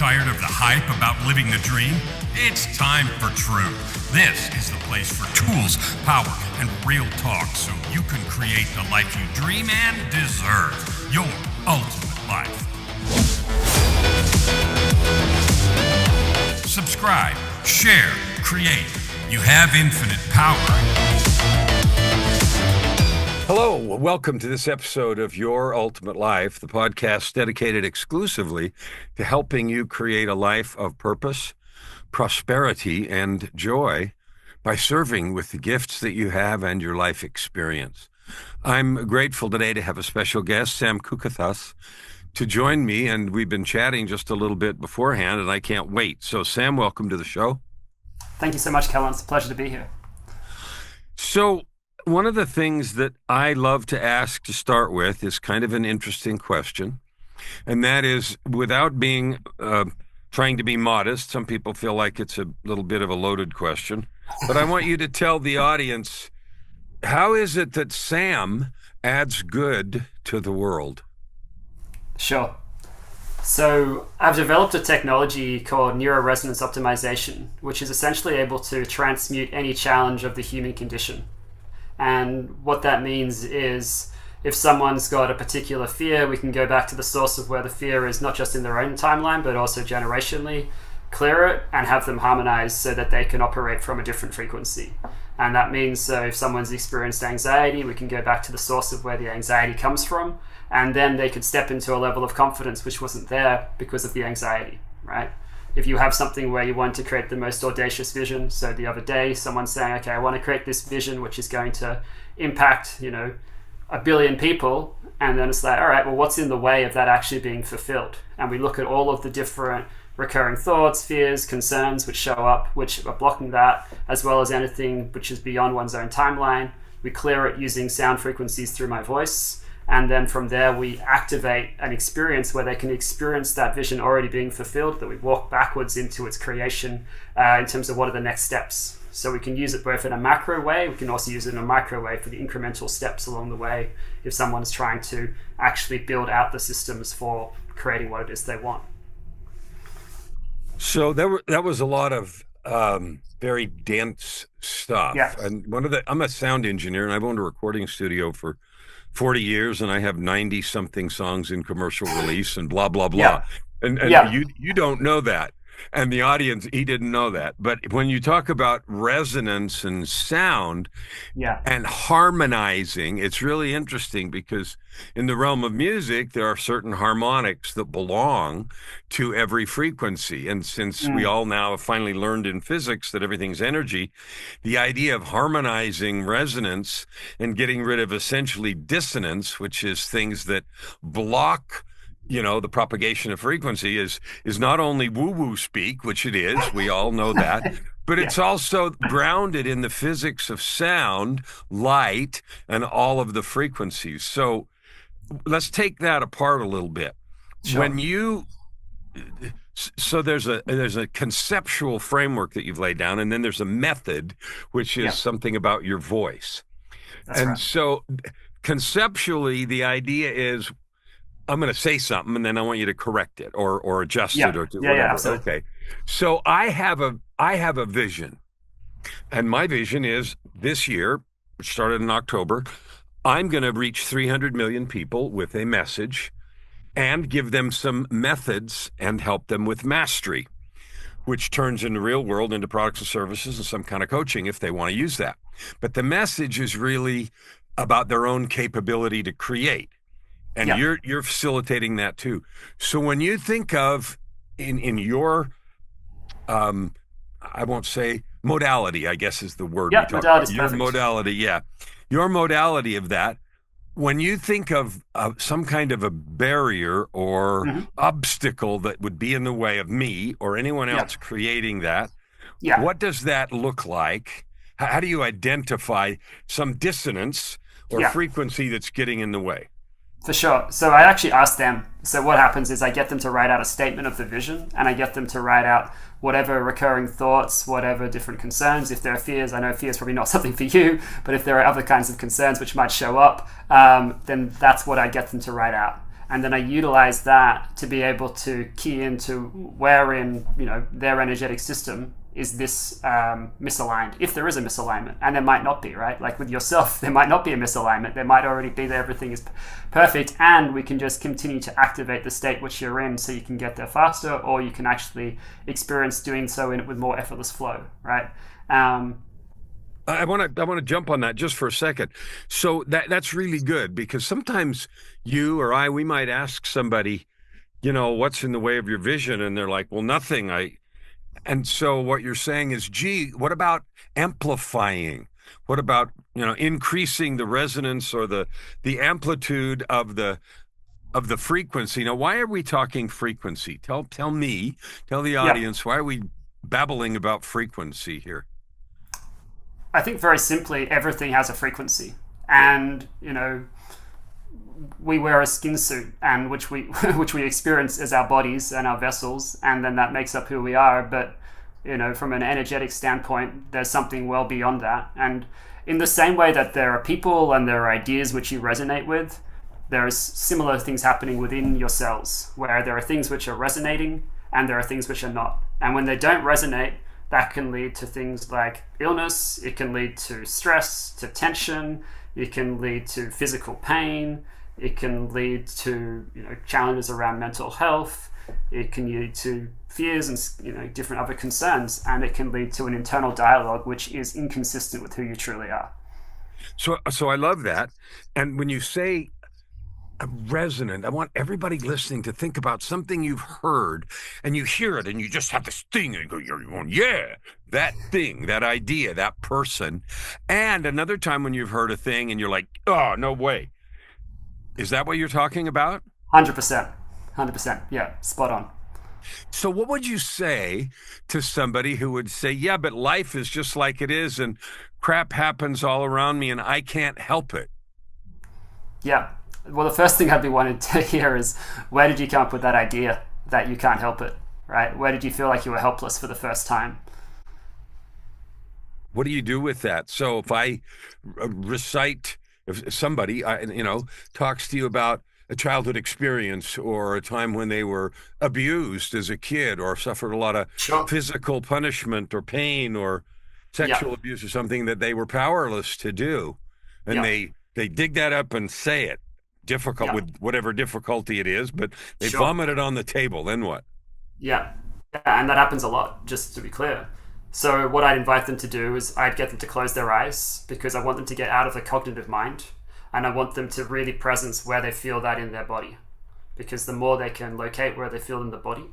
Tired of the hype about living the dream? It's time for truth. This is the place for tools, power, and real talk so you can create the life you dream and deserve. Your ultimate life. Subscribe, share, create. You have infinite power. Hello, welcome to this episode of Your Ultimate Life, the podcast dedicated exclusively to helping you create a life of purpose, prosperity, and joy by serving with the gifts that you have and your life experience. I'm grateful today to have a special guest, Sam Kukathas, to join me, and we've been chatting just a little bit beforehand, and I can't wait. So, Sam, welcome to the show. Thank you so much, Kellan. It's a pleasure to be here. So, one of the things that I love to ask to start with is kind of an interesting question, and that is, without being trying to be modest, some people feel like it's a little bit of a loaded question, but I want you to tell the audience, how is it that Sam adds good to the world? Sure. So I've developed a technology called Neuroresonance Optimization, which is essentially able to transmute any challenge of the human condition. And what that means is if someone's got a particular fear, we can go back to the source of where the fear is, not just in their own timeline, but also generationally, clear it and have them harmonize so that they can operate from a different frequency. And that means, so if someone's experienced anxiety, we can go back to the source of where the anxiety comes from, and then they could step into a level of confidence which wasn't there because of the anxiety, right? If you have something where you want to create the most audacious vision, so the other day someone's saying, okay, I want to create this vision which is going to impact, 1 billion people, and then it's like, all right, well, what's in the way of that actually being fulfilled? And we look at all of the different recurring thoughts, fears, concerns which show up, which are blocking that, as well as anything which is beyond one's own timeline. We clear it using sound frequencies through my voice. And then from there, we activate an experience where they can experience that vision already being fulfilled, that we walk backwards into its creation in terms of what are the next steps. So we can use it both in a macro way, we can also use it in a micro way for the incremental steps along the way if someone's trying to actually build out the systems for creating what it is they want. So that was a lot of very dense stuff. Yeah. And I'm a sound engineer, and I've owned a recording studio for 40 years, and I have 90 something songs in commercial release and blah, blah, blah. Yeah. And you don't know that. And the audience, he didn't know that. But when you talk about resonance and sound and harmonizing, it's really interesting because in the realm of music, there are certain harmonics that belong to every frequency. And since we all now have finally learned in physics that everything's energy, the idea of harmonizing resonance and getting rid of essentially dissonance, which is things that block the propagation of frequency is not only woo-woo speak, which it is, we all know that, but it's also grounded in the physics of sound, light, and all of the frequencies. So let's take that apart a little bit. Sure. So there's a conceptual framework that you've laid down, and then there's a method, which is something about your voice. That's and right. So conceptually, the idea is, I'm going to say something, and then I want you to correct it or adjust it or do whatever. Absolutely. Okay. So I have a vision, and my vision is this year, which started in October, I'm going to reach 300 million people with a message and give them some methods and help them with mastery, which turns in the real world into products and services and some kind of coaching if they want to use that. But the message is really about their own capability to create. And you're facilitating that too. So when you think of in your, I won't say modality, I guess is the word. Yeah, modality. Your modality, your modality of that. When you think of some kind of a barrier or obstacle that would be in the way of me or anyone else creating that, what does that look like? How do you identify some dissonance or frequency that's getting in the way? For sure. So I actually ask them, so what happens is I get them to write out a statement of the vision, and I get them to write out whatever recurring thoughts, whatever different concerns. If there are fears, I know fear is probably not something for you, but if there are other kinds of concerns which might show up, then that's what I get them to write out. And then I utilize that to be able to key into where in, their energetic system is this misaligned, if there is a misalignment. And there might not be, right? Like with yourself, there might not be a misalignment. There might already be that everything is perfect, and we can just continue to activate the state which you're in so you can get there faster, or you can actually experience doing so in it with more effortless flow, right? I want to jump on that just for a second. So that's really good, because sometimes you or we might ask somebody, what's in the way of your vision? And they're like, well, nothing. And so what you're saying is, gee, what about amplifying? What about, increasing the resonance or the amplitude of the frequency? Now, why are we talking frequency? Tell the audience, why are we babbling about frequency here? I think very simply, everything has a frequency, and we wear a skin suit, and which we experience as our bodies and our vessels, and then that makes up who we are. But from an energetic standpoint, there's something well beyond that. And in the same way that there are people and there are ideas which you resonate with, there's similar things happening within your cells, where there are things which are resonating and there are things which are not. And when they don't resonate, that can lead to things like illness. It can lead to stress, to tension. It can lead to physical pain. It can lead to challenges around mental health. It can lead to fears and different other concerns, and it can lead to an internal dialogue which is inconsistent with who you truly are. So I love that. And when you say resonant, I want everybody listening to think about something you've heard, and you hear it and you just have this thing and you're going, yeah, that thing, that idea, that person. And another time when you've heard a thing and you're like, oh, no way. Is that what you're talking about? 100%. Yeah, spot on. So what would you say to somebody who would say, yeah, but life is just like it is and crap happens all around me and I can't help it? Yeah. Well, the first thing I'd be wanting to hear is, where did you come up with that idea that you can't help it, right? Where did you feel like you were helpless for the first time? What do you do with that? So if I recite, if somebody, talks to you about a childhood experience or a time when they were abused as a kid or suffered a lot of physical punishment or pain or sexual abuse or something that they were powerless to do, and they dig that up and say it, difficult with whatever difficulty it is, but they vomit it on the table, then what? Yeah, and that happens a lot, just to be clear. So what I'd invite them to do is I'd get them to close their eyes, because I want them to get out of the cognitive mind, and I want them to really presence where they feel that in their body. Because the more they can locate where they feel in the body,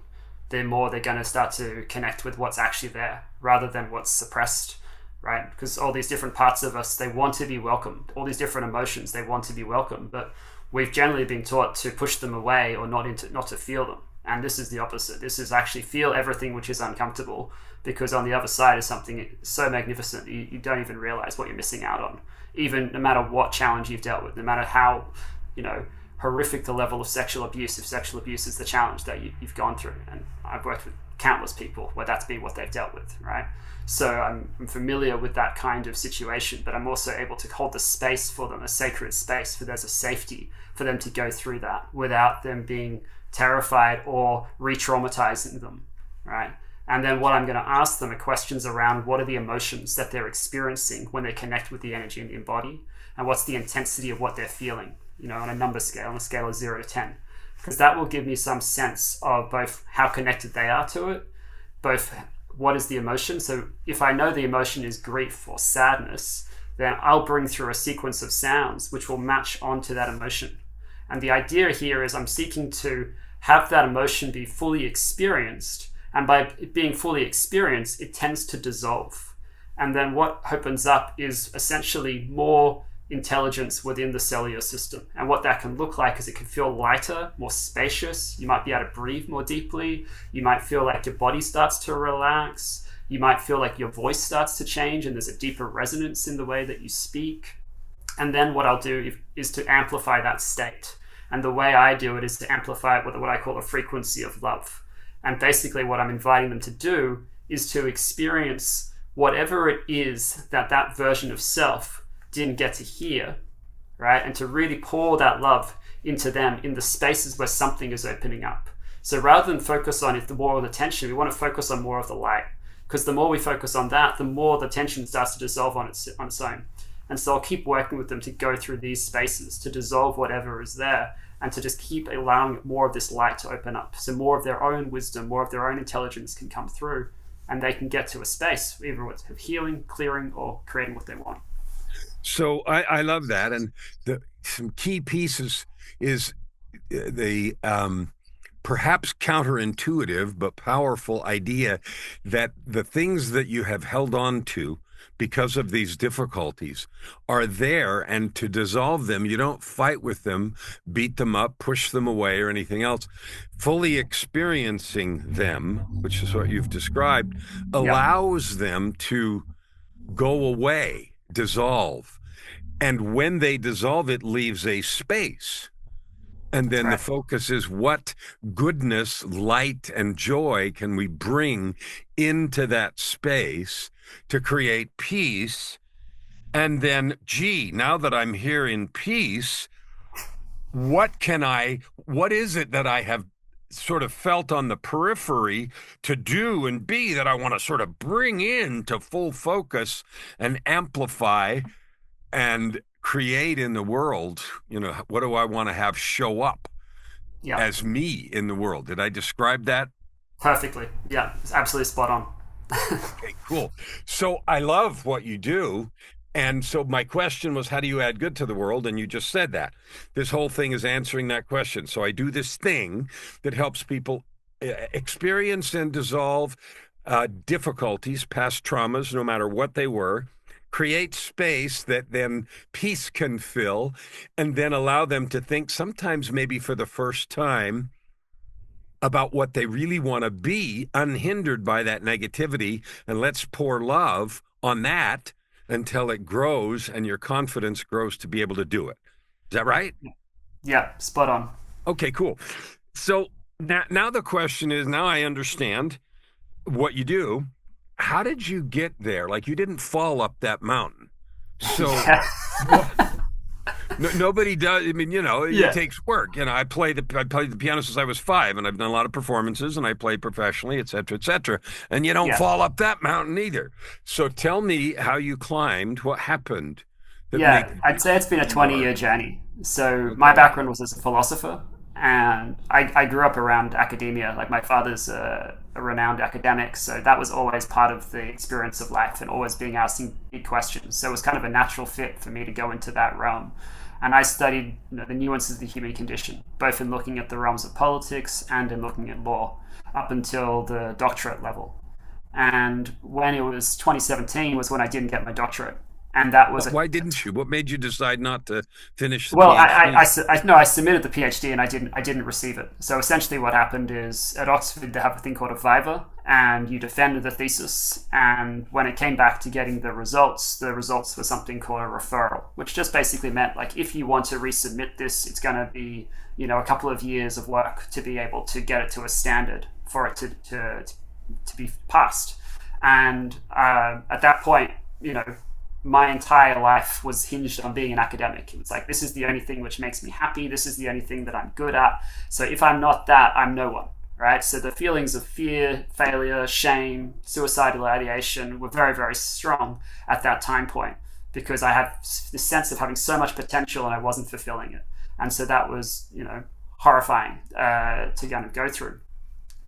the more they're going to start to connect with what's actually there, rather than what's suppressed, right? Because all these different parts of us, they want to be welcomed. All these different emotions, they want to be welcomed, but we've generally been taught to push them away or not to feel them. And this is the opposite. This is actually feel everything which is uncomfortable, because on the other side is something so magnificent you don't even realize what you're missing out on. Even no matter what challenge you've dealt with, no matter how horrific the level of sexual abuse, if sexual abuse is the challenge that you've gone through. And I've worked with countless people where that's been what they've dealt with, right? So I'm familiar with that kind of situation, but I'm also able to hold the space for them, a sacred space, for there's a safety for them to go through that without them being terrified or re-traumatizing them, right? And then what I'm going to ask them are questions around what are the emotions that they're experiencing when they connect with the energy in the body, and what's the intensity of what they're feeling, on a number scale, on a scale of 0 to 10. Because that will give me some sense of both how connected they are to it, both what is the emotion. So if I know the emotion is grief or sadness, then I'll bring through a sequence of sounds which will match onto that emotion. And the idea here is I'm seeking to have that emotion be fully experienced. And by it being fully experienced, it tends to dissolve. And then what opens up is essentially more intelligence within the cellular system. And what that can look like is it can feel lighter, more spacious. You might be able to breathe more deeply. You might feel like your body starts to relax. You might feel like your voice starts to change and there's a deeper resonance in the way that you speak. And then what I'll do is to amplify that state. And the way I do it is to amplify it with what I call a frequency of love. And basically what I'm inviting them to do is to experience whatever it is that version of self didn't get to hear, right? And to really pour that love into them in the spaces where something is opening up. So rather than focus on the more of the tension, we want to focus on more of the light, because the more we focus on that, the more the tension starts to dissolve on its own. And so I'll keep working with them to go through these spaces to dissolve whatever is there, and to just keep allowing more of this light to open up, so more of their own wisdom, more of their own intelligence can come through, and they can get to a space either of healing, clearing, or creating what they want. So I love that. And some key pieces is the perhaps counterintuitive but powerful idea that the things that you have held on to because of these difficulties are there, and to dissolve them, you don't fight with them, beat them up, push them away, or anything else. Fully experiencing them, which is what you've described, allows them to go away, dissolve. And when they dissolve, it leaves a space. And then the focus is, what goodness, light, and joy can we bring into that space to create peace? And then, now that I'm here in peace, what is it that I have sort of felt on the periphery to do and be that I want to sort of bring into full focus and amplify and create in the world? What do I want to have show up as me in the world? Did I describe that perfectly? Yeah, it's absolutely spot on. Okay, cool. So I love what you do. And so my question was, how do you add good to the world? And you just said that. This whole thing is answering that question. So I do this thing that helps people experience and dissolve difficulties, past traumas, no matter what they were, create space that then peace can fill, and then allow them to think, sometimes maybe for the first time, about what they really want to be, unhindered by that negativity. And let's pour love on that until it grows and your confidence grows to be able to do it. Is that right? Yeah, spot on. Okay, cool. So now the question is, now I understand what you do. How did you get there? Like, you didn't fall up that mountain. So nobody does. I mean, it takes work. I played the piano since I was 5, and I've done a lot of performances, and I played professionally, et cetera, et cetera. And you don't fall up that mountain either. So tell me how you climbed. What happened? I'd say it's been a 20-year journey. So my background was as a philosopher, and I grew up around academia. Like, my father's a renowned academic, so that was always part of the experience of life, and always being asking big questions. So it was kind of a natural fit for me to go into that realm. And I studied the nuances of the human condition, both in looking at the realms of politics and in looking at law, up until the doctorate level. And when it was 2017 was when I didn't get my doctorate. And that was why didn't you? What made you decide not to finish the PhD? PhD? I submitted the PhD and I didn't receive it. So essentially what happened is, at Oxford they have a thing called a viva, and you defended the thesis, and when it came back to getting the results were something called a referral, which just basically meant, like, if you want to resubmit this, it's going to be a couple of years of work to be able to get it to a standard for it to be passed. And at that point, my entire life was hinged on being an academic. It was like, this is the only thing which makes me happy. This is the only thing that I'm good at. So if I'm not that, I'm no one, right? So the feelings of fear, failure, shame, suicidal ideation were very, very strong at that time point, because I had this sense of having so much potential and I wasn't fulfilling it. And so that was, horrifying to kind of go through.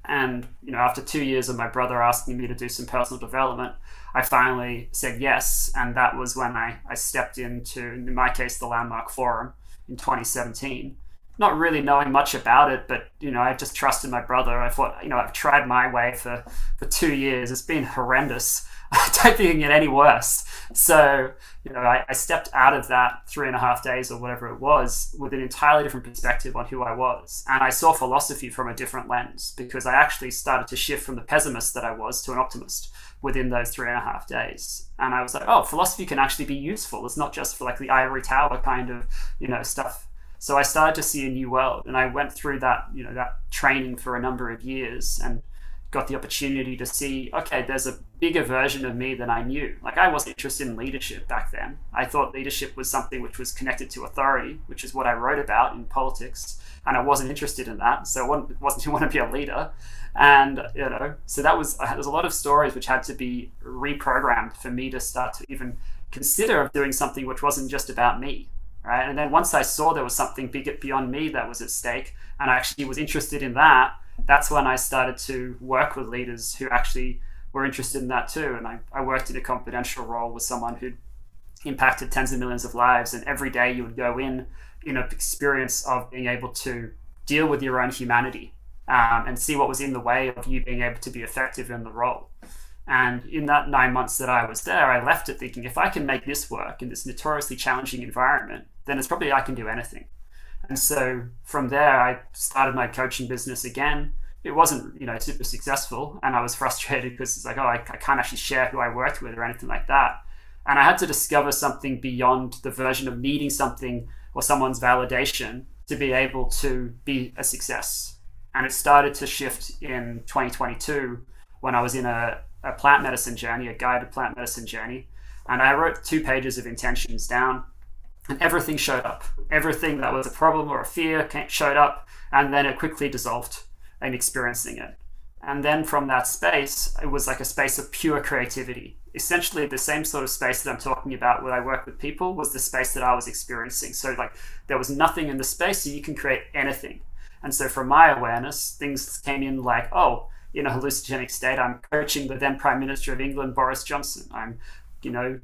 And, after 2 years of my brother asking me to do some personal development, I finally said yes. And that was when I stepped into, in my case, the Landmark Forum in 2017. Not really knowing much about it, but, I just trusted my brother. I thought, I've tried my way for 2 years. It's been horrendous. I don't think it can get any worse. So, I stepped out of that 3.5 days or whatever it was with an entirely different perspective on who I was. And I saw philosophy from a different lens, because I actually started to shift from the pessimist that I was to an optimist within those 3.5 days. And I was like, oh, philosophy can actually be useful. It's not just for like the ivory tower kind of, stuff. So I started to see a new world, and I went through that, that training for a number of years, and got the opportunity to see, okay, there's a bigger version of me than I knew. Like, I wasn't interested in leadership back then. I thought leadership was something which was connected to authority, which is what I wrote about in politics. And I wasn't interested in that. So I wasn't want to be a leader. And, so there's a lot of stories which had to be reprogrammed for me to start to even consider of doing something which wasn't just about me. Right? And then once I saw there was something bigger beyond me that was at stake, and I actually was interested in that, that's when I started to work with leaders who actually were interested in that too. And I worked in a confidential role with someone who'd impacted tens of millions of lives. And every day you would go in an experience of being able to deal with your own humanity and see what was in the way of you being able to be effective in the role. And in that 9 months that I was there, I left it thinking, if I can make this work in this notoriously challenging environment, then it's probably I can do anything. And so from there, I started my coaching business again. It wasn't, super successful. And I was frustrated because it's like, I can't actually share who I worked with or anything like that. And I had to discover something beyond the version of needing something or someone's validation to be able to be a success. And it started to shift in 2022 when I was in a plant medicine journey, a guided plant medicine journey. And I wrote 2 pages of intentions down, and everything showed up. Everything that was a problem or a fear showed up, and then it quickly dissolved in experiencing it. And then from that space, it was like a space of pure creativity. Essentially, the same sort of space that I'm talking about when I work with people was the space that I was experiencing. So like there was nothing in the space, so you can create anything. And so from my awareness, things came in like, in a hallucinogenic state, I'm coaching the then Prime Minister of England, Boris Johnson. I'm,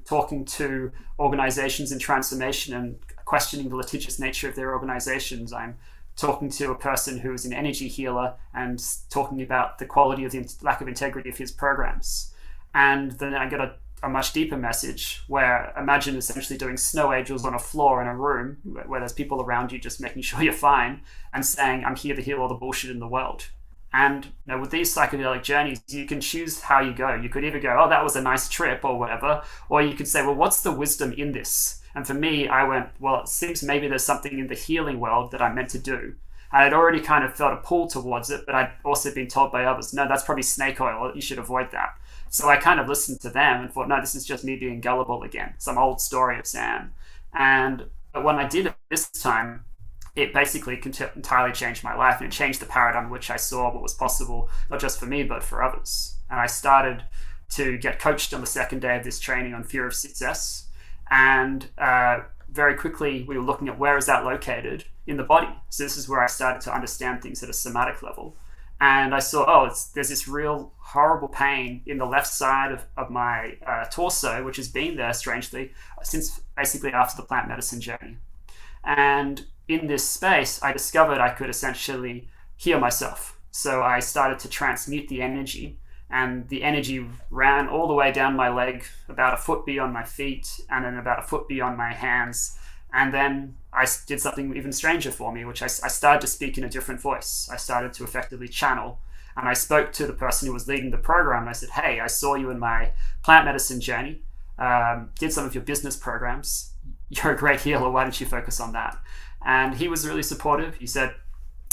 talking to organizations in transformation and questioning the litigious nature of their organizations. I'm talking to a person who is an energy healer and talking about the quality of the lack of integrity of his programs. And then I get a much deeper message where imagine essentially doing snow angels on a floor in a room where there's people around you just making sure you're fine and saying, I'm here to heal all the bullshit in the world. And with these psychedelic journeys, you can choose how you go. You could either go, that was a nice trip or whatever, or you could say, well, what's the wisdom in this? And for me, I went, well, it seems maybe there's something in the healing world that I'm meant to do. And I'd already kind of felt a pull towards it, but I'd also been told by others, no, that's probably snake oil. You should avoid that. So I kind of listened to them and thought, no, this is just me being gullible again. Some old story of Sam. But when I did it this time, it basically entirely changed my life, and it changed the paradigm in which I saw what was possible, not just for me, but for others. And I started to get coached on the second day of this training on fear of success. And very quickly, we were looking at where is that located in the body. So this is where I started to understand things at a somatic level. And I saw, there's this real horrible pain in the left side of my torso, which has been there, strangely, since basically after the plant medicine journey. And in this space, I discovered I could essentially heal myself. So I started to transmute the energy, and the energy ran all the way down my leg, about a foot beyond my feet, and then about a foot beyond my hands. And then I did something even stranger for me, which I started to speak in a different voice. I started to effectively channel. And I spoke to the person who was leading the program. And I said, hey, I saw you in my plant medicine journey, did some of your business programs. You're a great healer. Why don't you focus on that? And he was really supportive. He said,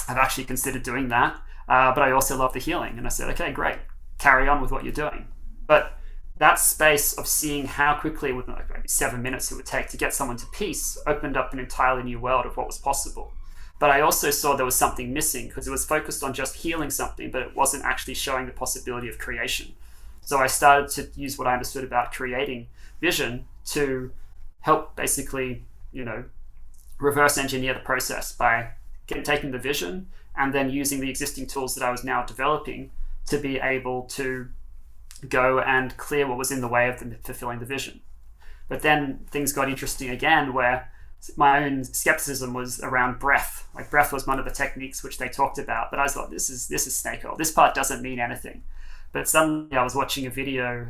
I've actually considered doing that, but I also love the healing. And I said, okay, great. Carry on with what you're doing. But that space of seeing how quickly, within like maybe 7 minutes it would take to get someone to peace, opened up an entirely new world of what was possible. But I also saw there was something missing because it was focused on just healing something, but it wasn't actually showing the possibility of creation. So I started to use what I understood about creating vision to help basically, reverse engineer the process by taking the vision and then using the existing tools that I was now developing to be able to go and clear what was in the way of fulfilling the vision. But then things got interesting again, where my own skepticism was around breath. Like breath was one of the techniques which they talked about, but I thought this is snake oil. This part doesn't mean anything. But suddenly I was watching a video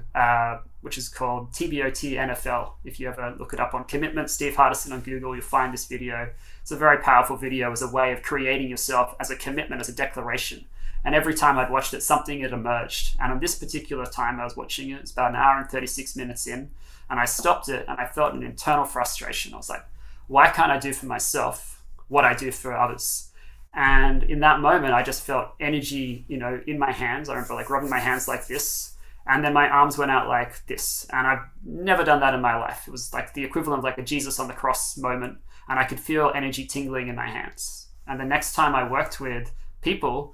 which is called TBOT NFL. If you ever look it up on Commitment, Steve Hardison on Google, you'll find this video. It's a very powerful video as a way of creating yourself as a commitment, as a declaration. And every time I'd watched it, something had emerged. And on this particular time I was watching it, it's about an hour and 36 minutes in, and I stopped it and I felt an internal frustration. I was like, why can't I do for myself what I do for others? And in that moment, I just felt energy, in my hands. I remember like rubbing my hands like this, and then my arms went out like this. And I've never done that in my life. It was like the equivalent of like a Jesus on the cross moment. And I could feel energy tingling in my hands. And the next time I worked with people,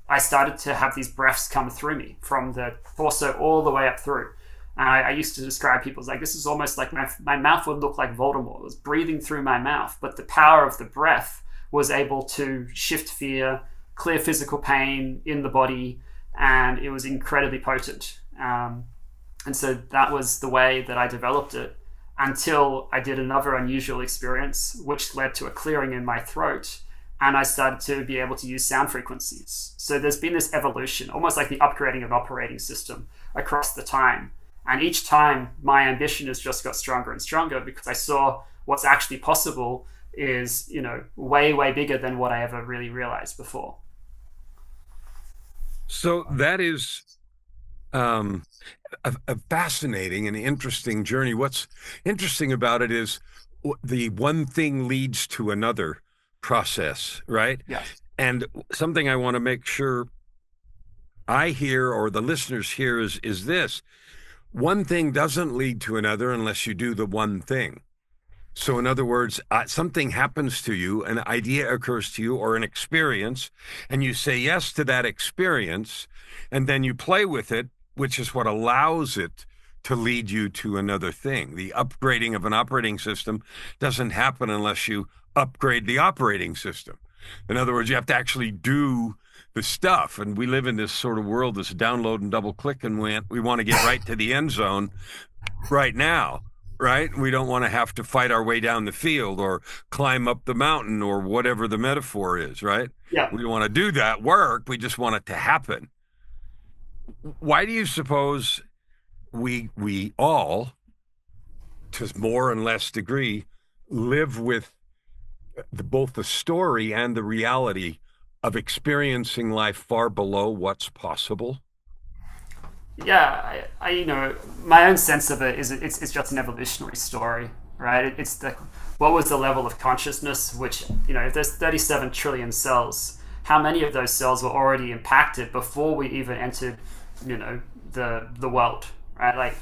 I started to have these breaths come through me from the torso all the way up through. And I used to describe people as like, this is almost like my mouth would look like Voldemort. It was breathing through my mouth, but the power of the breath was able to shift fear, clear physical pain in the body, and it was incredibly potent. And so that was the way that I developed it until I did another unusual experience, which led to a clearing in my throat, and I started to be able to use sound frequencies. So there's been this evolution, almost like the upgrading of an operating system across the time. And each time my ambition has just got stronger and stronger because I saw what's actually possible is, way, way bigger than what I ever really realized before. So that is a fascinating and interesting journey. What's interesting about it is the one thing leads to another process, right? Yes. And something I want to make sure I hear or the listeners hear is this. One thing doesn't lead to another unless you do the one thing. So in other words, something happens to you, an idea occurs to you or an experience, and you say yes to that experience, and then you play with it, which is what allows it to lead you to another thing. The upgrading of an operating system doesn't happen unless you upgrade the operating system. In other words, you have to actually do the stuff. And we live in this sort of world, this download and double click, and we want to get right to the end zone right now. Right? We don't want to have to fight our way down the field or climb up the mountain or whatever the metaphor is, right? Yeah. We don't want to do that work. We just want it to happen. Why do you suppose we all, to more and less degree, live with both the story and the reality of experiencing life far below what's possible? Yeah, I my own sense of it is it's just an evolutionary story, right? It's what was the level of consciousness, which, if there's 37 trillion cells, how many of those cells were already impacted before we even entered, the world, right? Like,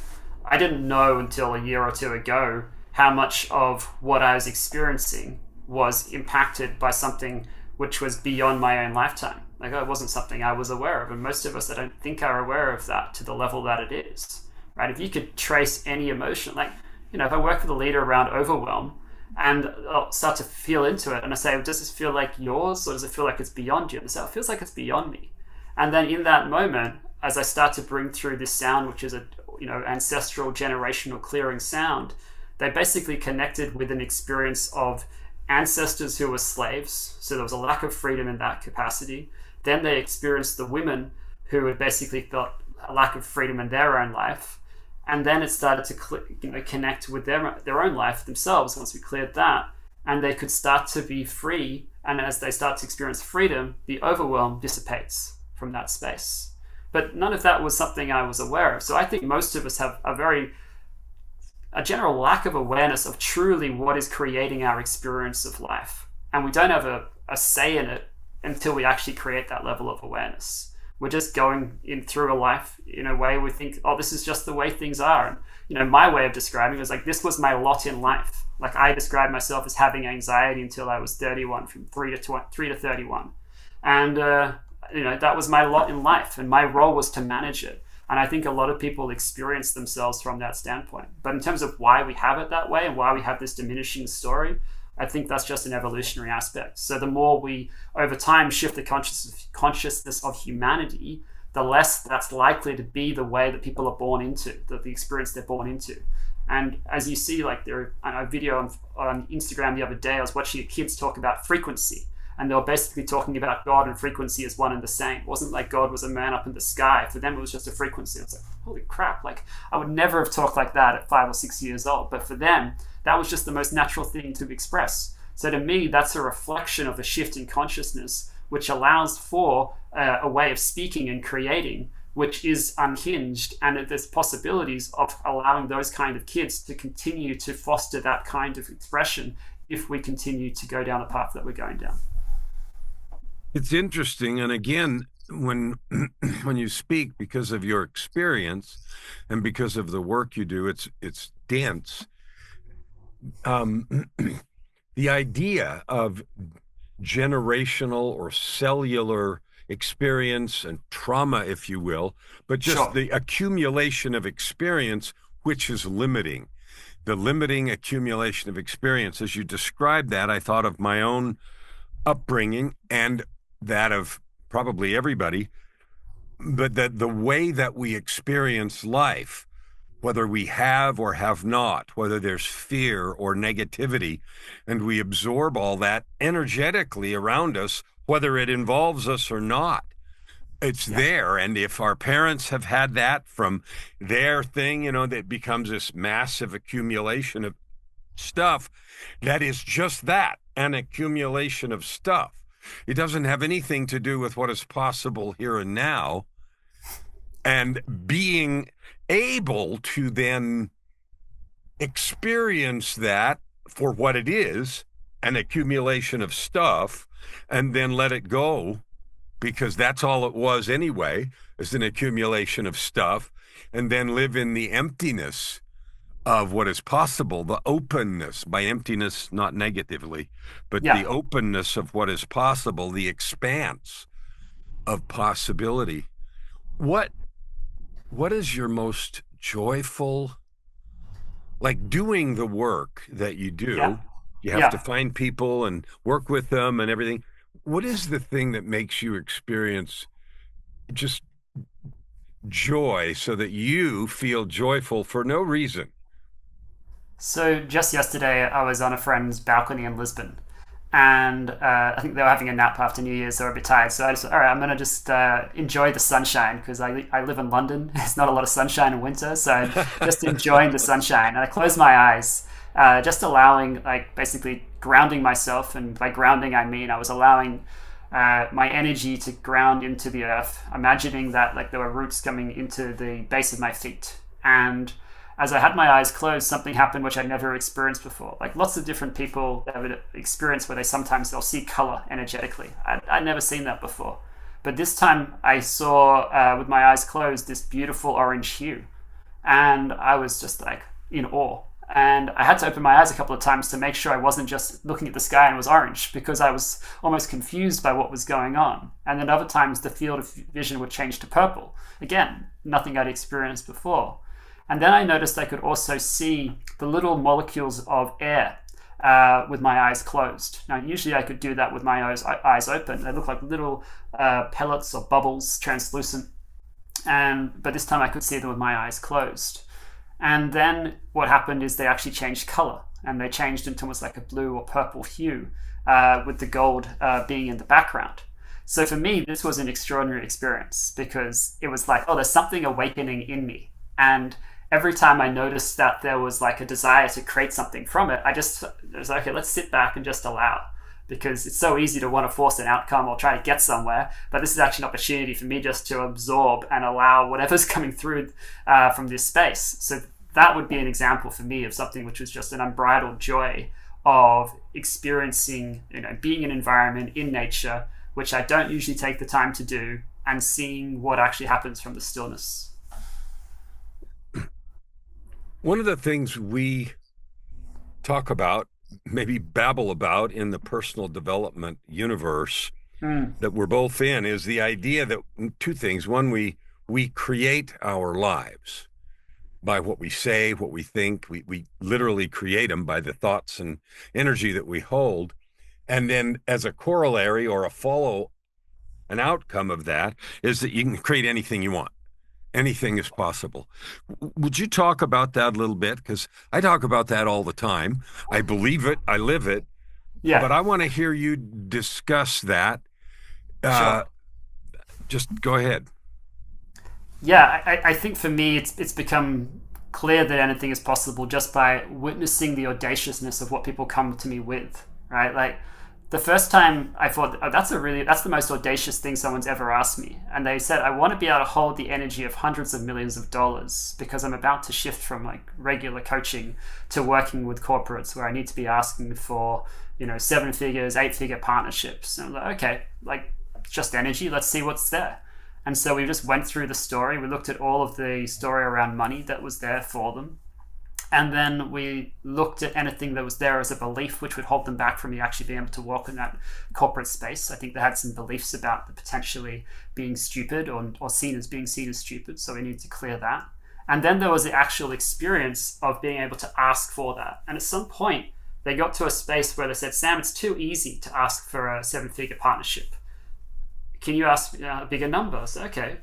I didn't know until a year or two ago how much of what I was experiencing was impacted by something which was beyond my own lifetime. Like, it wasn't something I was aware of. And most of us, I don't think, are aware of that to the level that it is, right? If you could trace any emotion, like, if I work with a leader around overwhelm and I'll start to feel into it and I say, does this feel like yours or does it feel like it's beyond you? And they say, it feels like it's beyond me. And then in that moment, as I start to bring through this sound, which is a, ancestral generational clearing sound, they basically connected with an experience of ancestors who were slaves. So there was a lack of freedom in that capacity. Then they experienced the women who had basically felt a lack of freedom in their own life. And then it started to connect with their own life themselves once we cleared that. And they could start to be free. And as they start to experience freedom, the overwhelm dissipates from that space. But none of that was something I was aware of. So I think most of us have a general lack of awareness of truly what is creating our experience of life. And we don't have a say in it until we actually create that level of awareness. We're just going through a life in a way we think, oh, this is just the way things are. And, my way of describing it was like, this was my lot in life. Like, I described myself as having anxiety until I was 31, from 3 to 31. And, that was my lot in life. And my role was to manage it. And I think a lot of people experience themselves from that standpoint. But in terms of why we have it that way and why we have this diminishing story, I think that's just an evolutionary aspect. So the more we, over time, shift the consciousness of humanity, the less that's likely to be the way that people are born into, the experience they're born into. And as you see, like, there a video on Instagram the other day, I was watching kids talk about frequency. And they were basically talking about God and frequency as one and the same. It wasn't like God was a man up in the sky. For them, it was just a frequency. It's like, holy crap. Like, I would never have talked like that at 5 or 6 years old. But for them, that was just the most natural thing to express. So to me, that's a reflection of the shift in consciousness, which allows for a way of speaking and creating, which is unhinged. And there's possibilities of allowing those kind of kids to continue to foster that kind of expression if we continue to go down the path that we're going down. It's interesting. And again, when when you speak, because of your experience and because of the work you do, it's dense. Um, the idea of generational or cellular experience and trauma, if you will, but just Sure. the accumulation of experience, which is limiting. The limiting accumulation of experience. As you described that, I thought of my own upbringing and that of probably everybody, but that the way that we experience life, whether we have or have not, whether there's fear or negativity, and we absorb all that energetically around us, whether it involves us or not. It's Yeah. there. And if our parents have had that from their thing, that becomes this massive accumulation of stuff that is just that, an accumulation of stuff. It doesn't have anything to do with what is possible here and now. And being able to then experience that for what it is, an accumulation of stuff, and then let it go, because that's all it was anyway, is an accumulation of stuff, and then live in the emptiness of what is possible, the openness, by emptiness, not negatively, but Yeah. the openness of what is possible, the expanse of possibility. What is your most joyful, like doing the work that you do? Yeah. You have to find people and work with them and everything. What is the thing that makes you experience just joy so that you feel joyful for no reason? So just yesterday, I was on a friend's balcony in Lisbon, and I think they were having a nap after New Year's. They were a bit tired, so I just all right, I'm gonna just enjoy the sunshine because I live in London. There's not a lot of sunshine in winter, so I'm just enjoying the sunshine. And I closed my eyes, just allowing, like, basically grounding myself. And by grounding, I mean I was allowing my energy to ground into the earth, imagining that like there were roots coming into the base of my feet. And as I had my eyes closed, something happened which I'd never experienced before. Like lots of different people have an experience where they'll see color energetically. I'd never seen that before. But this time I saw, with my eyes closed, this beautiful orange hue. And I was just like in awe. And I had to open my eyes a couple of times to make sure I wasn't just looking at the sky and it was orange, because I was almost confused by what was going on. And then other times the field of vision would change to purple. Again, nothing I'd experienced before. And then I noticed I could also see the little molecules of air with my eyes closed. Now, usually I could do that with my eyes open. They look like little pellets or bubbles, translucent. But this time I could see them with my eyes closed. And then what happened is they actually changed color, and they changed into almost like a blue or purple hue, with the gold being in the background. So for me, this was an extraordinary experience because it was like, oh, there's something awakening in me. And every time I noticed that there was like a desire to create something from it, I was like, okay, let's sit back and just allow. Because it's so easy to want to force an outcome or try to get somewhere, but this is actually an opportunity for me just to absorb and allow whatever's coming through from this space. So that would be an example for me of something which was just an unbridled joy of experiencing, being in an environment in nature, which I don't usually take the time to do, and seeing what actually happens from the stillness. One of the things we talk about, maybe babble about in the personal development universe that we're both in, is the idea that two things. One, we create our lives by what we say, what we think. We literally create them by the thoughts and energy that we hold. And then as a corollary or an outcome of that is that you can create anything you want. Anything is possible. Would you talk about that a little bit? Because I talk about that all the time. I believe it. I live it. Yeah. But I want to hear you discuss that. Sure. Just go ahead. Yeah, I think for me, it's become clear that anything is possible just by witnessing the audaciousness of what people come to me with, right? Like the first time I thought, oh, that's the most audacious thing someone's ever asked me. And they said, I want to be able to hold the energy of hundreds of millions of dollars because I'm about to shift from like regular coaching to working with corporates where I need to be asking for, 7 figures, 8-figure partnerships. And I'm like, okay, like it's just energy. Let's see what's there. And so we just went through the story. We looked at all of the story around money that was there for them. And then we looked at anything that was there as a belief, which would hold them back from actually being able to walk in that corporate space. I think they had some beliefs about the potentially being stupid or seen as stupid. So we needed to clear that. And then there was the actual experience of being able to ask for that. And at some point, they got to a space where they said, Sam, it's too easy to ask for a 7-figure partnership. Can you ask a bigger number? So, okay.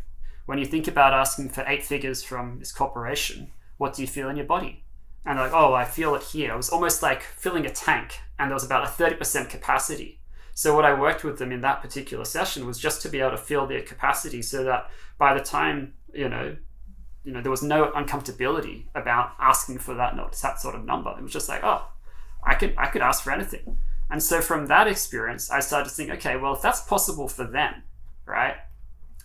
When you think about asking for 8 figures from this corporation, what do you feel in your body? And they're like, oh, I feel it here. It was almost like filling a tank, and there was about a 30% capacity. So what I worked with them in that particular session was just to be able to feel their capacity, so that by the time, there was no uncomfortability about asking for that sort of number. It was just like, oh, I could ask for anything. And so from that experience, I started to think, okay, well, if that's possible for them, right,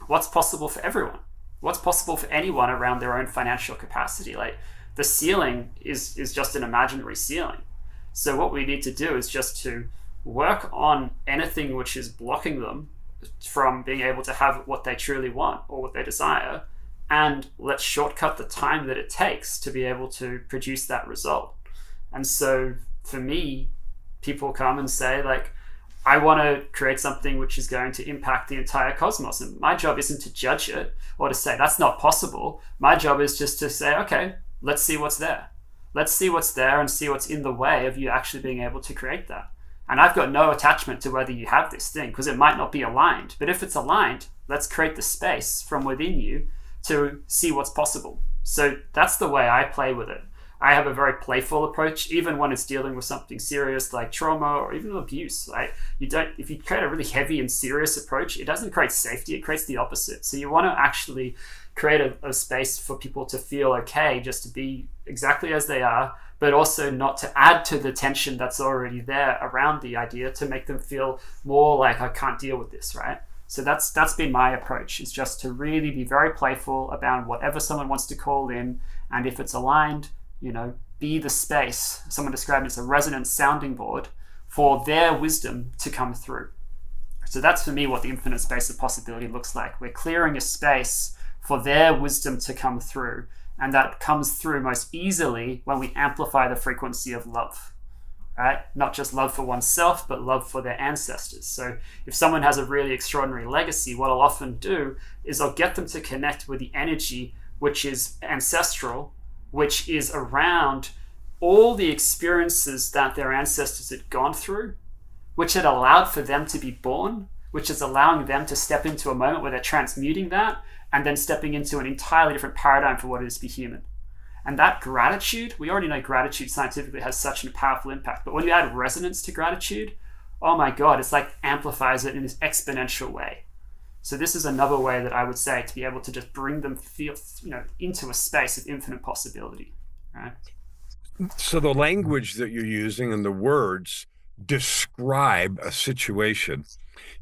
what's possible for everyone? What's possible for anyone around their own financial capacity? Like, the ceiling is just an imaginary ceiling. So what we need to do is just to work on anything which is blocking them from being able to have what they truly want or what they desire, and let's shortcut the time that it takes to be able to produce that result. And so for me, people come and say, like, I want to create something which is going to impact the entire cosmos. And my job isn't to judge it or to say that's not possible. My job is just to say, okay, let's see what's there. Let's see what's there and see what's in the way of you actually being able to create that. And I've got no attachment to whether you have this thing, because it might not be aligned. But if it's aligned, let's create the space from within you to see what's possible. So that's the way I play with it. I have a very playful approach, even when it's dealing with something serious like trauma or even abuse. Like, if you create a really heavy and serious approach, it doesn't create safety, it creates the opposite. So you want to actually create a space for people to feel okay, just to be exactly as they are, but also not to add to the tension that's already there around the idea, to make them feel more like, I can't deal with this, right? So that's been my approach, is just to really be very playful about whatever someone wants to call in, and if it's aligned, be the space. Someone described it as a resonant sounding board for their wisdom to come through. So that's for me what the infinite space of possibility looks like. We're clearing a space for their wisdom to come through, and that comes through most easily when we amplify the frequency of love. Right? Not just love for oneself, but love for their ancestors. So if someone has a really extraordinary legacy, what I'll often do is I'll get them to connect with the energy which is ancestral, which is around all the experiences that their ancestors had gone through, which had allowed for them to be born, which is allowing them to step into a moment where they're transmuting that and then stepping into an entirely different paradigm for what it is to be human. And that gratitude, we already know gratitude scientifically has such a powerful impact, but when you add resonance to gratitude, oh my God, it's like amplifies it in this exponential way. So this is another way that I would say to be able to just bring them into a space of infinite possibility, right? So the language that you're using and the words describe a situation.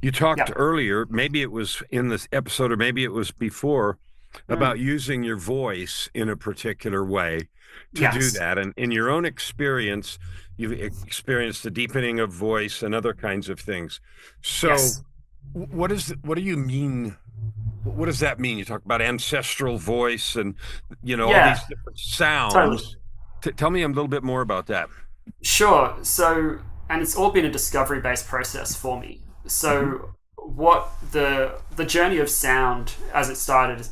You talked earlier, maybe it was in this episode or maybe it was before, about using your voice in a particular way to do that. And in your own experience, you've experienced the deepening of voice and other kinds of things. So what do you mean? What does that mean? You talk about ancestral voice and, all these different sounds. Totally. Tell me a little bit more about that. Sure. So, and it's all been a discovery-based process for me. So what the journey of sound as it started,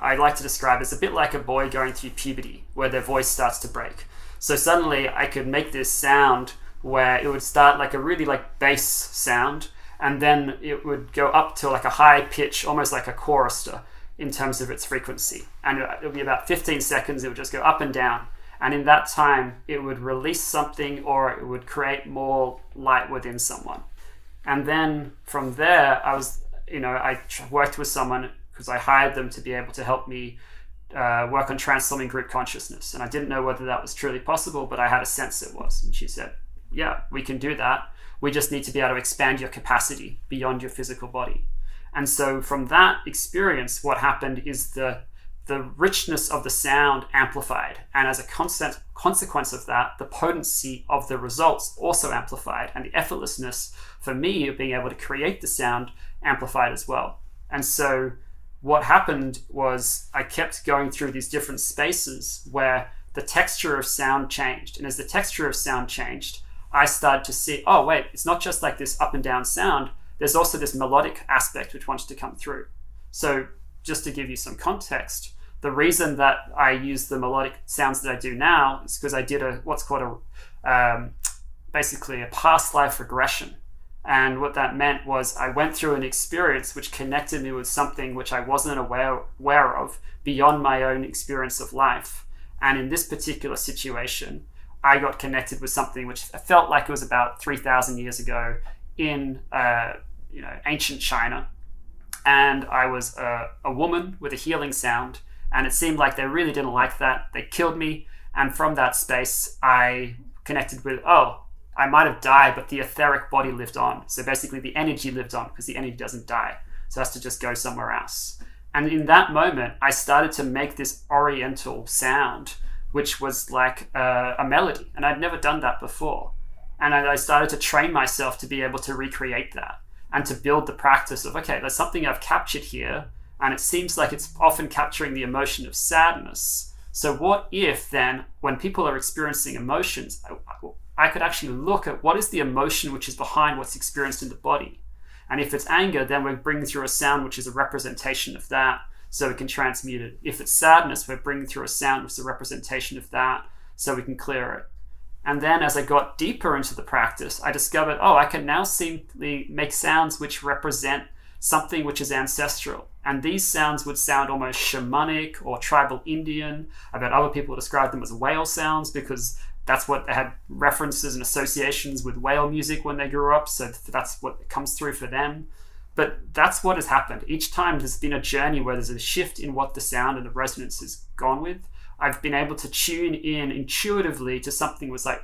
I like to describe as a bit like a boy going through puberty where their voice starts to break. So suddenly I could make this sound where it would start like a really like bass sound, and then it would go up to like a high pitch, almost like a chorister in terms of its frequency. And it would be about 15 seconds, it would just go up and down. And in that time, it would release something or it would create more light within someone. And then from there, I worked with someone because I hired them to be able to help me work on transforming group consciousness. And I didn't know whether that was truly possible, but I had a sense it was. And she said, yeah, we can do that. We just need to be able to expand your capacity beyond your physical body. And so from that experience, what happened is the the richness of the sound amplified. And as a consequence of that, the potency of the results also amplified. And the effortlessness for me of being able to create the sound amplified as well. And so what happened was I kept going through these different spaces where the texture of sound changed. And as the texture of sound changed, I started to see, oh, wait, it's not just like this up and down sound. There's also this melodic aspect which wants to come through. So just to give you some context, the reason that I use the melodic sounds that I do now is because I did what's called basically a past life regression. And what that meant was I went through an experience which connected me with something which I wasn't aware of beyond my own experience of life. And in this particular situation, I got connected with something which felt like it was about 3,000 years ago in ancient China. And I was a woman with a healing sound, and it seemed like they really didn't like that. They killed me, and from that space, I connected with, I might have died, but the etheric body lived on. So basically the energy lived on, because the energy doesn't die. So it has to just go somewhere else. And in that moment, I started to make this oriental sound, which was like a melody. And I'd never done that before. And I started to train myself to be able to recreate that and to build the practice of, okay, there's something I've captured here, and it seems like it's often capturing the emotion of sadness. So what if then, when people are experiencing emotions, I could actually look at what is the emotion which is behind what's experienced in the body. And if it's anger, then we're bringing through a sound which is a representation of that, so we can transmute it. If it's sadness, we're bringing through a sound which is a representation of that, so we can clear it. And then as I got deeper into the practice, I discovered, I can now simply make sounds which represent something which is ancestral. And these sounds would sound almost shamanic or tribal Indian. I've had other people describe them as whale sounds because that's what they had references and associations with whale music when they grew up. So that's what comes through for them. But that's what has happened. Each time there's been a journey where there's a shift in what the sound and the resonance has gone with. I've been able to tune in intuitively to something was like,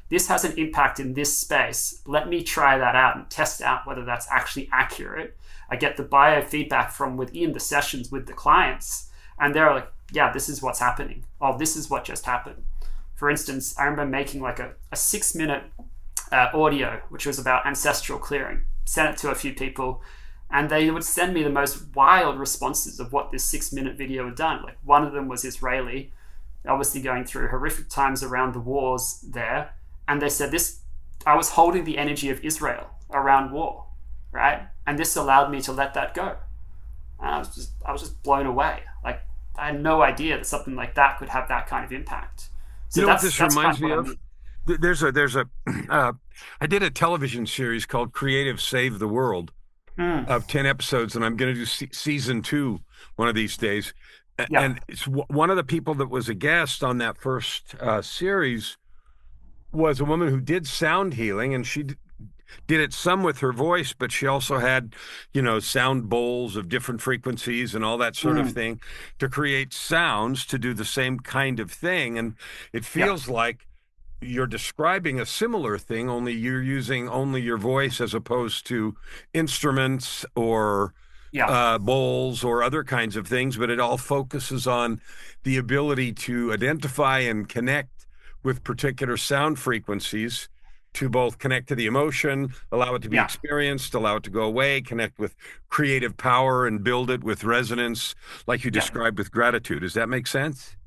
this has an impact in this space. Let me try that out and test out whether that's actually accurate. I get the biofeedback from within the sessions with the clients, and they're like, yeah, this is what's happening. This is what just happened. For instance, I remember making like a 6-minute audio, which was about ancestral clearing, sent it to a few people, and they would send me the most wild responses of what this 6-minute video had done. Like one of them was Israeli, obviously going through horrific times around the wars there. And they said I was holding the energy of Israel around war, right? And this allowed me to let that go. And I was just blown away. Like I had no idea that something like that could have that kind of impact. So you know what this reminds me of? I did a television series called Creative Save the World. Of 10 episodes, and I'm going to do season 2 one of these days. Yeah. And it's one of the people that was a guest on that first series was a woman who did sound healing, and she did it some with her voice, but she also had, sound bowls of different frequencies and all that sort of thing to create sounds to do the same kind of thing. And it feels like you're describing a similar thing, only you're using only your voice as opposed to instruments or bowls or other kinds of things, but it all focuses on the ability to identify and connect with particular sound frequencies to both connect to the emotion, allow it to be experienced, allow it to go away, connect with creative power and build it with resonance, like you described with gratitude. Does that make sense?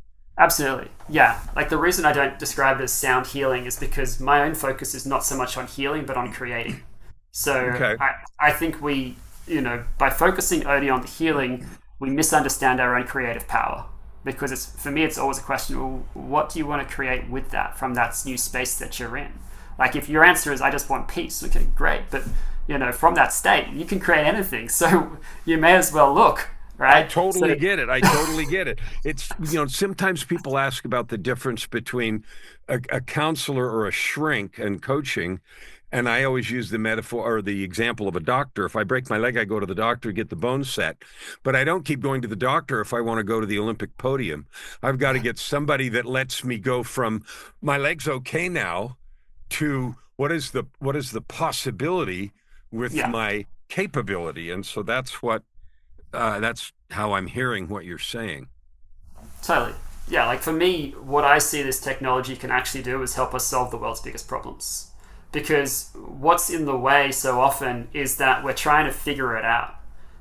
Absolutely. Yeah. Like the reason I don't describe it as sound healing is because my own focus is not so much on healing, but on creating. So I think we, by focusing only on the healing, we misunderstand our own creative power. Because for me, it's always a question, well, what do you want to create with that from that new space that you're in? Like if your answer is, I just want peace, okay, great. But, from that state, you can create anything. So you may as well look. Right? I totally get it. It's, sometimes people ask about the difference between a counselor or a shrink and coaching. And I always use the metaphor or the example of a doctor. If I break my leg, I go to the doctor, get the bones set. But I don't keep going to the doctor if I want to go to the Olympic podium. I've got to get somebody that lets me go from my leg's okay now to what is the possibility with my capability. And so that's how I'm hearing what you're saying. Totally. Yeah, like for me, what I see this technology can actually do is help us solve the world's biggest problems. Because what's in the way so often is that we're trying to figure it out.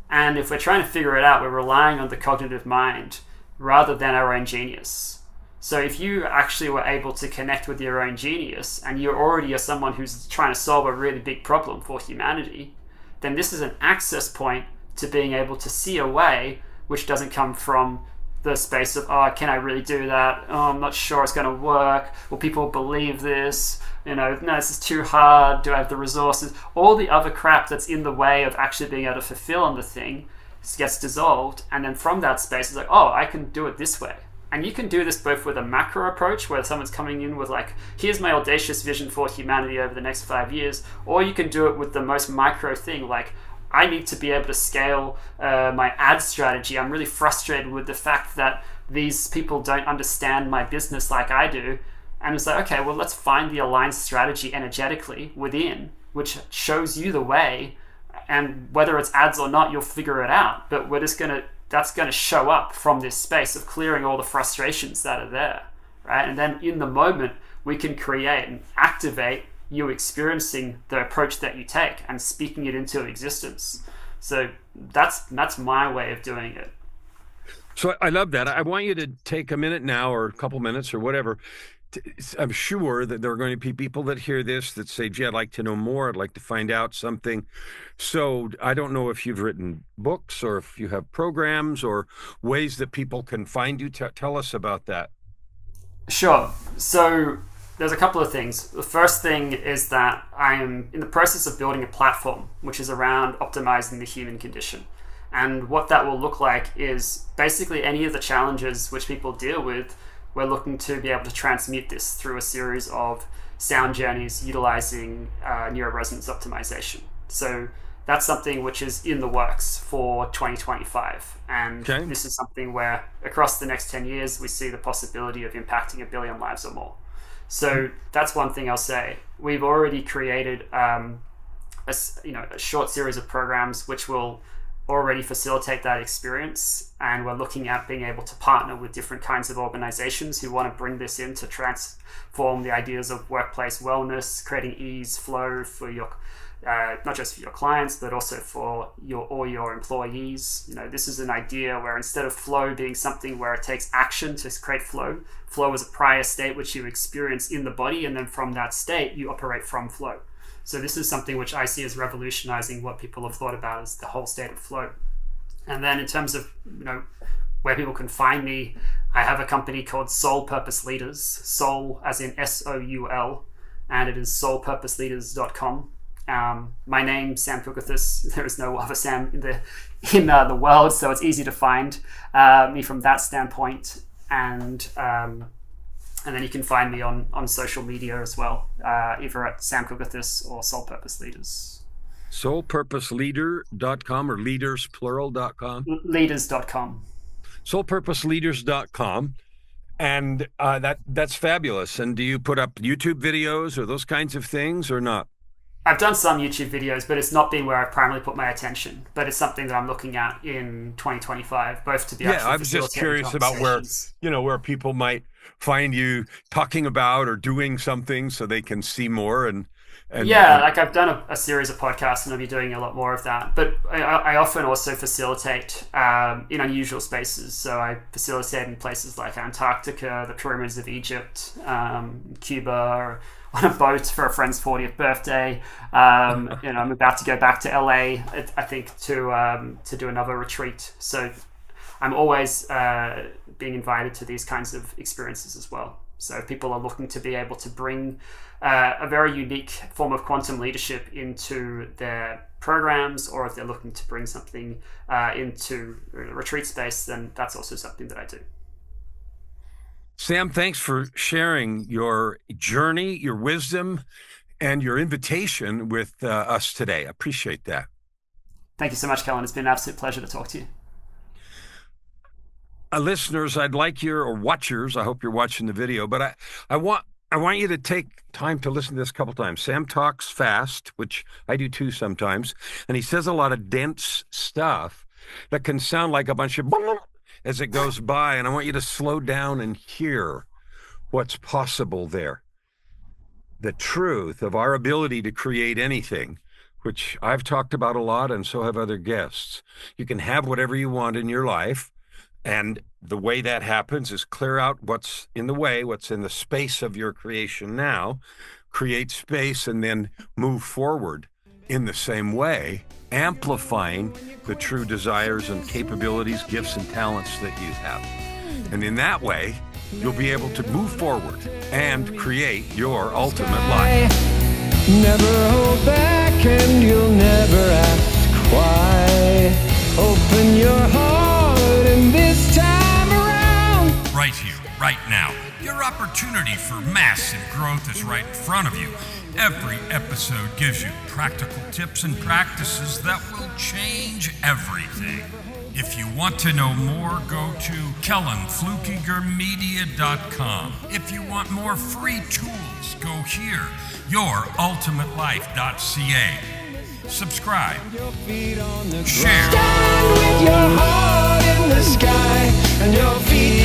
And if we're trying to figure it out, we're relying on the cognitive mind rather than our own genius. So if you actually were able to connect with your own genius and you already are someone who's trying to solve a really big problem for humanity, then this is an access point to being able to see a way which doesn't come from the space of, oh, can I really do that? Oh, I'm not sure it's going to work. Will people believe this? No, this is too hard. Do I have the resources? All the other crap that's in the way of actually being able to fulfill on the thing gets dissolved. And then from that space, it's like, oh, I can do it this way. And you can do this both with a macro approach where someone's coming in with like, here's my audacious vision for humanity over the next 5 years, or you can do it with the most micro thing, like, I need to be able to scale my ad strategy. I'm really frustrated with the fact that these people don't understand my business like I do. And it's like, okay, well, let's find the aligned strategy energetically within, which shows you the way. And whether it's ads or not, you'll figure it out. But that's going to show up from this space of clearing all the frustrations that are there, right? And then in the moment, we can create and activate you experiencing the approach that you take and speaking it into existence. So that's my way of doing it. So I love that. I want you to take a minute now or a couple minutes or whatever. I'm sure that there are going to be people that hear this that say, gee, I'd like to know more. I'd like to find out something. So I don't know if you've written books or if you have programs or ways that people can find you. Tell us about that. Sure. So there's a couple of things. The first thing is that I am in the process of building a platform which is around optimizing the human condition. And what that will look like is basically any of the challenges which people deal with, we're looking to be able to transmute this through a series of sound journeys utilizing neuroresonance optimization. So that's something which is in the works for 2025. And This is something where across the next 10 years, we see the possibility of impacting 1 billion lives or more. So that's one thing I'll say. We've already created a short series of programs which will already facilitate that experience, and we're looking at being able to partner with different kinds of organizations who want to bring this in to transform the ideas of workplace wellness, creating ease, flow for your not just for your clients but also for your employees. This is an idea where instead of flow being something where it takes action to create flow is a prior state which you experience in the body, and then from that state you operate from flow. So this is something which I see as revolutionizing what people have thought about as the whole state of flow. And then in terms of where people can find me, I have a company called Soul Purpose Leaders, Soul as in SOUL, and it is soulpurposeleaders.com. My name, Sam Kukathas. There is no other Sam in the world, so it's easy to find me from that standpoint. And then you can find me on social media as well, either at Sam Kukathas or Soul Purpose Leaders. Soulpurposeleader.com or leadersplural.com? Leaders.com. Soulpurposeleaders.com. And that's fabulous. And do you put up YouTube videos or those kinds of things or not? I've done some YouTube videos, but it's not been where I've primarily put my attention. But it's something that I'm looking at in 2025. Both to be actually I was just curious about where people might find you talking about or doing something so they can see more and like I've done a series of podcasts and I'll be doing a lot more of that. But I often also facilitate in unusual spaces. So I facilitate in places like Antarctica, the pyramids of Egypt, Cuba, or on a boat for a friend's 40th birthday. I'm about to go back to LA, I think, to do another retreat. So I'm always being invited to these kinds of experiences as well. So if people are looking to be able to bring a very unique form of quantum leadership into their programs, or if they're looking to bring something into a retreat space, then that's also something that I do. Sam, thanks for sharing your journey, your wisdom, and your invitation with us today. I appreciate that. Thank you so much, Kellan. It's been an absolute pleasure to talk to you. Listeners, I'd like or watchers, I hope you're watching the video, but I want you to take time to listen to this a couple times. Sam talks fast, which I do too sometimes, and he says a lot of dense stuff that can sound like a bunch of as it goes by, and I want you to slow down and hear what's possible there. The truth of our ability to create anything, which I've talked about a lot, and so have other guests. You can have whatever you want in your life, and the way that happens is clear out what's in the way, what's in the space of your creation now, create space, and then move forward in the same way, amplifying the true desires and capabilities, gifts, and talents that you have. And in that way, you'll be able to move forward and create your ultimate life. Never hold back and you'll never ask why. Open your heart and this time around. Right here, right now. Your opportunity for massive growth is right in front of you. Every episode gives you practical tips and practices that will change everything. If you want to know more, go to KellanFluckigerMedia.com. If you want more free tools, go here, YourUltimateLife.ca. Subscribe, share. Stand with your heart in the sky and your feet